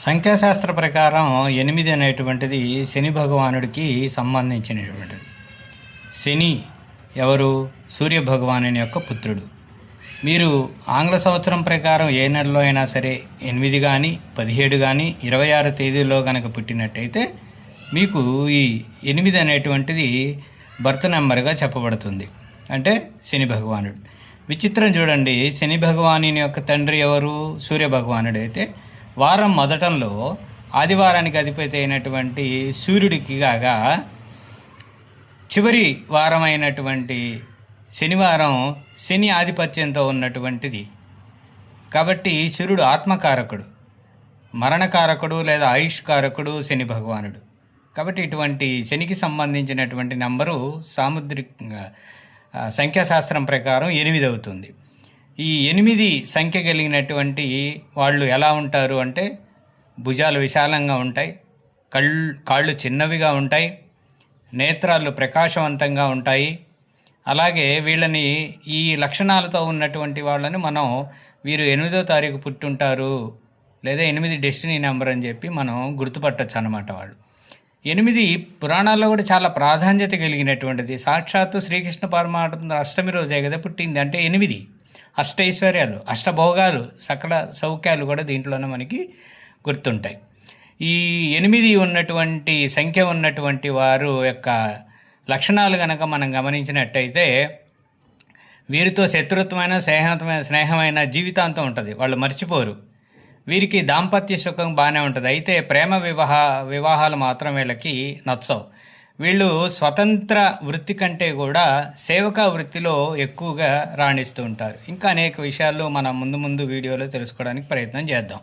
సంఖ్యాశాస్త్ర ప్రకారం 8 అనేటువంటిది శని భగవానుడికి సంబంధించినటువంటిది. శని ఎవరు? సూర్య భగవానుని యొక్క పుత్రుడు. మీరు ఆంగ్ల సంవత్సరం ప్రకారం ఏ నెలలో అయినా సరే 8 కానీ 17 కానీ 26 తేదీలో కనుక పుట్టినట్టయితే మీకు ఈ 8 అనేటువంటిది బర్త్ నెంబర్గా చెప్పబడుతుంది. అంటే శని భగవానుడు. విచిత్రం చూడండి, శని భగవానుని యొక్క తండ్రి ఎవరు? సూర్య భగవానుడు. అయితే వారం మొదటంలో ఆదివారానికి అధిపతి అయినటువంటి సూర్యుడికి కాగా చివరి వారం అయినటువంటి శనివారం శని ఆధిపత్యంతో ఉన్నటువంటిది. కాబట్టి సూర్యుడు ఆత్మకారకుడు, మరణకారకుడు లేదా ఆయుష్కారకుడు శని భగవానుడు. కాబట్టి ఇటువంటి శనికి సంబంధించినటువంటి నంబరు సాముద్రిక సంఖ్యాశాస్త్రం ప్రకారం 8 అవుతుంది. ఈ 8 సంఖ్య కలిగినటువంటి వాళ్ళు ఎలా ఉంటారు అంటే భుజాలు విశాలంగా ఉంటాయి, కాళ్ళు చిన్నవిగా ఉంటాయి, నేత్రాలు ప్రకాశవంతంగా ఉంటాయి. అలాగే వీళ్ళని ఈ లక్షణాలతో ఉన్నటువంటి వాళ్ళని మనం వీరు 8వ తారీఖు పుట్టుంటారు లేదా 8 డెస్టినీ నెంబర్ అని చెప్పి మనం గుర్తుపట్టచ్చు అన్నమాట. వాళ్ళు 8 పురాణాల్లో కూడా చాలా ప్రాధాన్యత కలిగినటువంటిది. సాక్షాత్తు శ్రీకృష్ణ పరమాత్మ అష్టమి రోజే కదా పుట్టింది. అంటే 8 అష్టైశ్వర్యాలు, అష్టభోగాలు, సకల సౌఖ్యాలు కూడా దీంట్లోనే మనకి గుర్తుంటాయి. ఈ 8 ఉన్నటువంటి సంఖ్య ఉన్నటువంటి వారు యొక్క లక్షణాలు కనుక మనం గమనించినట్టయితే వీరితో శత్రుత్వమైన స్నేహమైన జీవితాంతం ఉంటుంది. వాళ్ళు మర్చిపోరు. వీరికి దాంపత్య సుఖం బాగానే ఉంటుంది. అయితే ప్రేమ వివాహాలు మాత్రం వీళ్ళకి నచ్చవు. వీళ్ళు స్వతంత్ర వృత్తి కంటే కూడా సేవకా వృత్తిలో ఎక్కువగా రాణిస్తూ ఉంటారు. ఇంకా అనేక విషయాలు మనం ముందు వీడియోలో తెలుసుకోవడానికి ప్రయత్నం చేద్దాం.